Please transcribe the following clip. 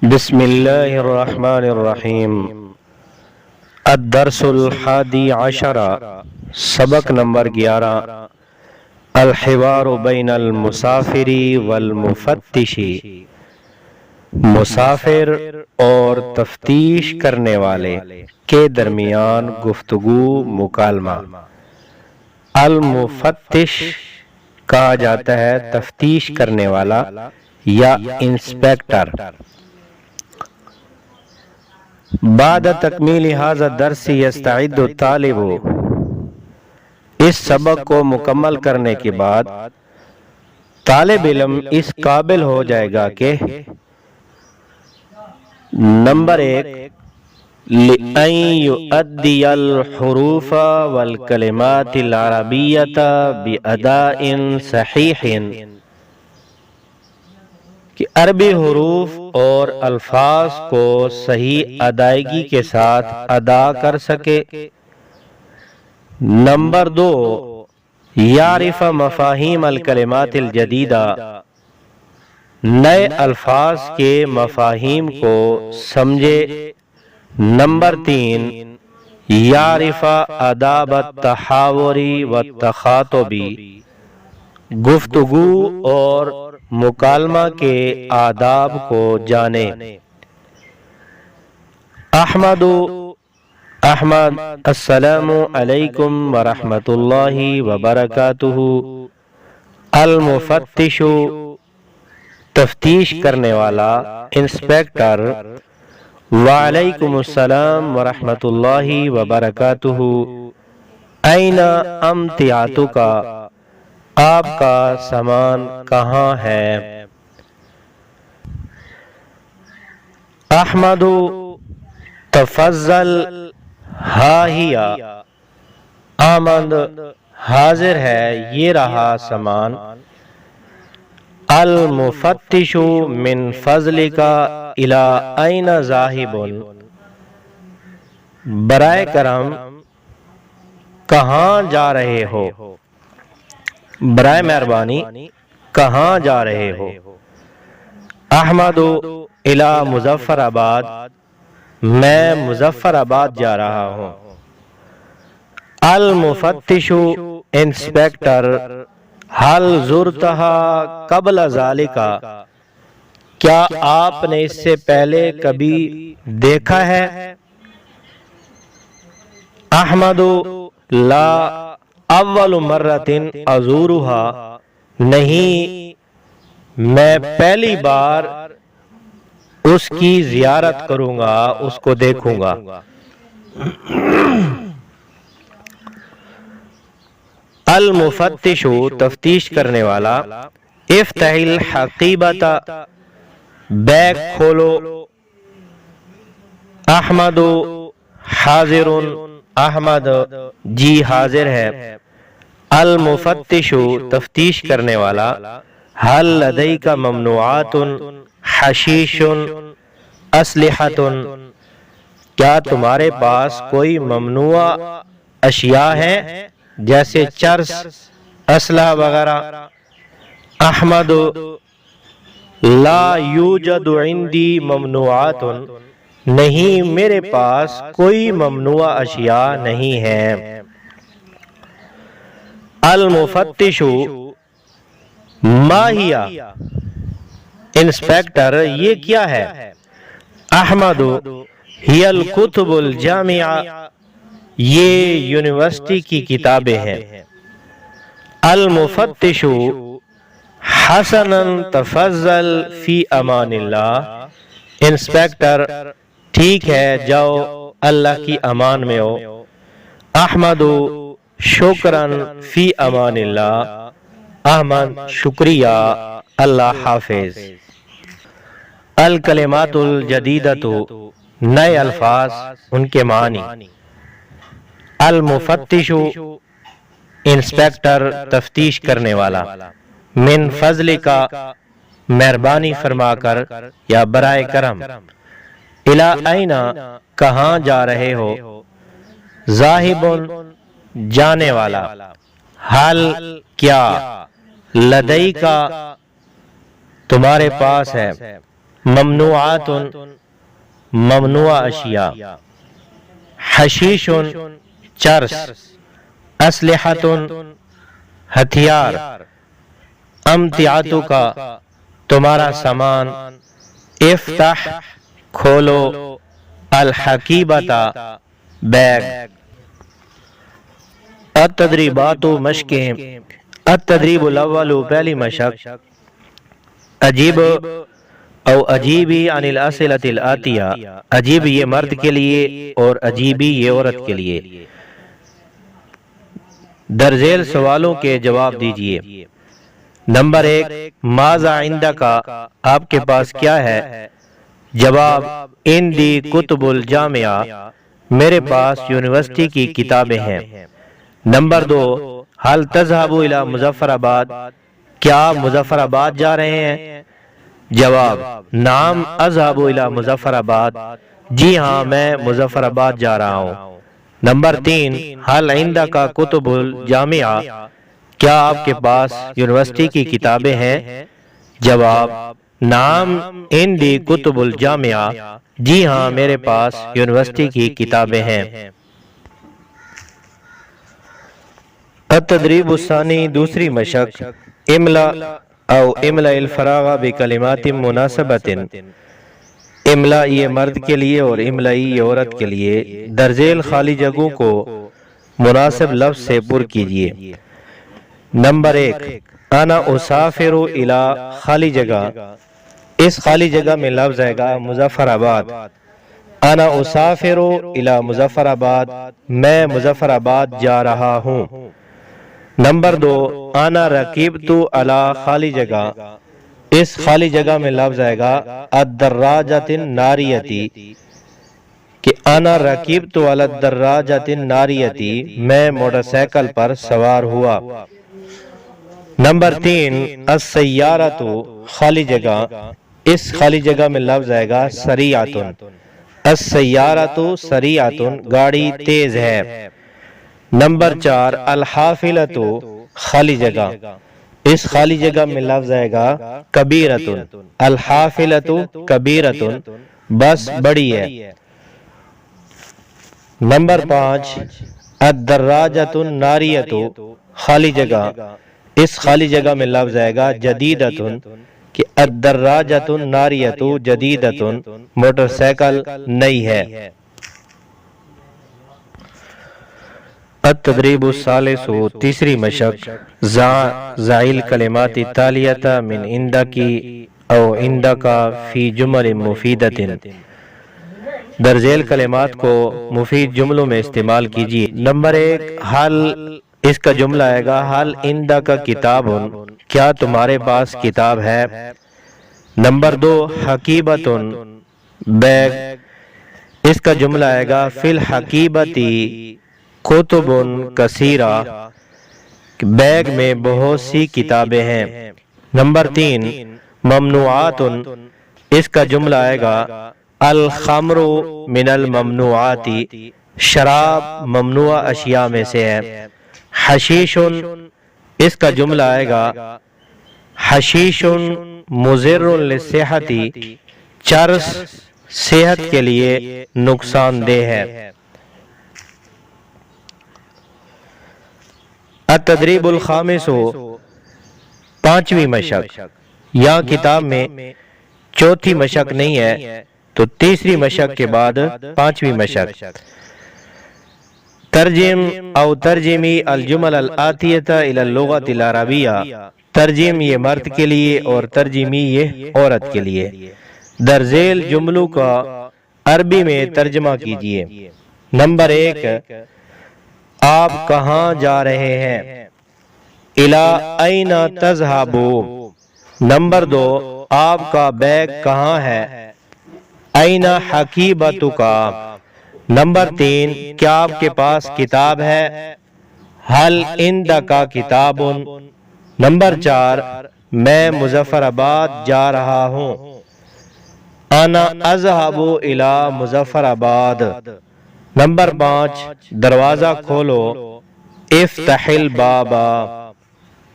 بسم اللہ الرحمن الرحیم۔ الدرس الحادی عشر، سبق نمبر 11، الحوار بین المسافر والمفتش، مسافر اور تفتیش کرنے والے کے درمیان گفتگو مکالمہ۔ المفتش کہا جاتا ہے تفتیش کرنے والا یا انسپیکٹر۔ بعد تکمیل ھذا الدرس یستعد الطالب، اس سبق کو مکمل کرنے کے بعد طالب علم اس قابل ہو جائے گا کہ نمبر 1، لأن يؤدي الحروف والکلمات العربیۃ بأداء صحیح، کہ عربی حروف اور الفاظ کو صحیح ادائیگی کے ساتھ ادا کر سکے۔ نمبر 2، یعرف مفاہیم الکلمات الجدیدہ، نئے الفاظ کے مفاہیم کو سمجھے۔ نمبر 3، یعرف آداب التحاور والتخاطب، گفتگو اور مکالمہ کے آداب کو جانے۔ احمد السلام علیکم ورحمۃ اللہ وبرکاتہ۔ المفتش تفتیش کرنے والا، انسپیکٹر، وعلیکم السلام ورحمۃ اللہ وبرکاتہ۔ این امتعتک، آپ کا سامان کہاں ہے؟ احمد تفضل ہا ہی، احمد حاضر ہے، یہ رہا سامان۔ المفتش من فضلک الی این ذاہب، برائے کرم کہاں جا رہے ہو؟ برائے مہربانی کہاں جا رہے ہو؟ احمد الی مظفر آباد، میں مظفر آباد جا رہا ہوں۔ المفتش انسپیکٹر هل زرتها قبل ذلك، کیا آپ نے اس سے پہلے کبھی دیکھا ہے؟ احمد لا اول مرۃ ازورها، نہیں میں پہلی بار اس کی زیارت کروں گا، اس کو دیکھوں گا۔ المفتش تفتیش کرنے والا، افتح الحقیبۃ، بیگ کھولو۔ احمد حاضر، احمد جی حاضر ہے۔ المفتش تفتیش کرنے والا، هل لدیک ممنوعات حشیش اسلحہ، کیا تمہارے پاس کوئی ممنوع اشیاء ہیں جیسے چرس، اسلحہ وغیرہ؟ احمد لا یوجد عندی ممنوعات، نہیں میرے پاس کوئی ممنوع اشیاء نہیں ہیں۔ المفتش ما ہی، انسپیکٹر یہ کیا ہے؟ احمد ہی الکتب الجامعہ، یہ یونیورسٹی کی کتابیں ہیں۔ المفتش حسنا تفضل فی امان اللہ، انسپیکٹر ٹھیک ہے، جاؤ اللہ کی امان میں ہو۔ احمد شکراً فی امان اللہ، احمد شکریہ، اللہ حافظ۔ الکلمات الجدیدۃ، نئے الفاظ، ان کے معنی۔ المفتش انسپیکٹر تفتیش کرنے والا، من فضلک مہربانی فرما کر یا برائے کرم، الی این کہاں جا رہے ہو؟ ذاہب جانے والا، حل کیا، لدیک تمہارے پاس ہے، ممنوعات ممنوع اشیاء، حشیش چرس، اسلحۃ ہتھیار، امتعتک تمہارا سامان، افتح کھولو، الحقیبۃ بیگ۔ التدریبات مشقیں، التدریب الاول پہلی مشق، عجیب او عجیبی عن الاسئلۃ الآتیہ، عجیب یہ مرد کے لیے اور عجیبی یہ عورت کے لیے، درذیل سوالوں کے جواب دیجئے۔ نمبر 1، ماذا عندک، آپ کے پاس کیا ہے؟ جواب، عندی کتب الجامعہ، میرے پاس یونیورسٹی کی کتابیں ہیں۔ نمبر 2، هل تذهب الى مظفر آباد، کیا آپ مظفر آباد جا رہے ہیں؟ جواب، نعم اذهب الى مظفر آباد، جی ہاں میں مظفر آباد جا رہا ہوں۔ نمبر 3، هل عندك کتب الجامعہ، کیا آپ کے پاس یونیورسٹی کی کتابیں ہیں؟ جواب، نعم عندی کتب الجامعہ، جی ہاں میرے پاس یونیورسٹی کی کتابیں ہیں۔ التدریب الثانی دوسری مشق، املا او املا الفراغ بکلمات مناسبت، املا یہ مرد کے لیے اور املائی یہ عورت کے لیے، درذیل خالی جگہوں کو مناسب لفظ سے پر کیجئے۔ نمبر 1، انا اسافر الی، خالی جگہ، اس خالی جگہ میں لفظ آئے گا مظفر آباد، انا اسافر الی مظفر آباد، میں مظفر آباد جا رہا ہوں۔ نمبر 2، انا رکبت علی، خالی جگہ، اس خالی جگہ میں لفظ آئے گا الدراجۃ الناریۃ، کہ انا رکبت علی الدراجۃ الناریۃ، میں موٹر سائیکل پر سوار ہوا۔ نمبر 3، السیارۃ، خالی جگہ، اس خالی جگہ میں لفظ آئے گا سریعۃ، السیارۃ سریعۃ، گاڑی تیز ہے۔ نمبر 4، الحافلۃ، خالی جگہ، اس خالی جگہ میں لفظ آئے گا کبیرۃ، الحافلۃ کبیرۃ، بس بڑی ہے۔ نمبر 5، الدراجۃ الناریۃ، خالی جگہ، اس خالی جگہ میں لفظ آئے گا جدیدۃ، کہ الدراجۃ الناریۃ جدیدۃ، موٹر سائیکل نئی ہے۔ التدریب الثالث تیسری مشق، ضع الکلمات التالیۃ من عندک او عندک فی جمل مفیدۃ، درذیل کلمات کو مفید جملوں میں استعمال کیجیے۔ نمبر 1، حل، اس کا جملہ آئے گا حل عندک کتاب، کیا تمہارے پاس کتاب ہے؟ نمبر 2، حقیبۃ، بیگ، اس کا جملہ آئے گا فی الحقیبۃ کتب کثیرہ، بیگ میں بہت سی کتابیں ہیں۔ نمبر 3، ممنوعات، اس کا جملہ آئے گا الخمر من الممنوعات، شراب ممنوع اشیاء میں سے ہے۔ حشیش، اس کا جملہ آئے گا حشیش مضر للصحت، چرس صحت کے لیے نقصان دہ ہے۔ التدریب الخامس پانچویں مشق، یہاں کتاب میں چوتھی مشق نہیں ہے تو تیسری مشق کے بعد پانچویں مشق، ترجم او ترجمی الجمل الآتیۃ الی اللغۃ العربیہ، ترجم یہ مرد کے لیے اور ترجمی یہ عورت کے لیے، درذیل جملوں کا عربی میں ترجمہ کیجیے۔ نمبر 1، آپ کہاں جا رہے ہیں؟ الی این تذهب۔ نمبر 2، آپ کا بیگ کہاں ہے؟ این حقیبتک۔ نمبر 3، کیا آپ کے پاس کتاب ہے؟ حل عندک کتاب۔ نمبر 4، میں مظفر آباد جا رہا ہوں، انا اذهب الی مظفر آباد۔ نمبر 5، دروازہ کھولو، افتح الباب۔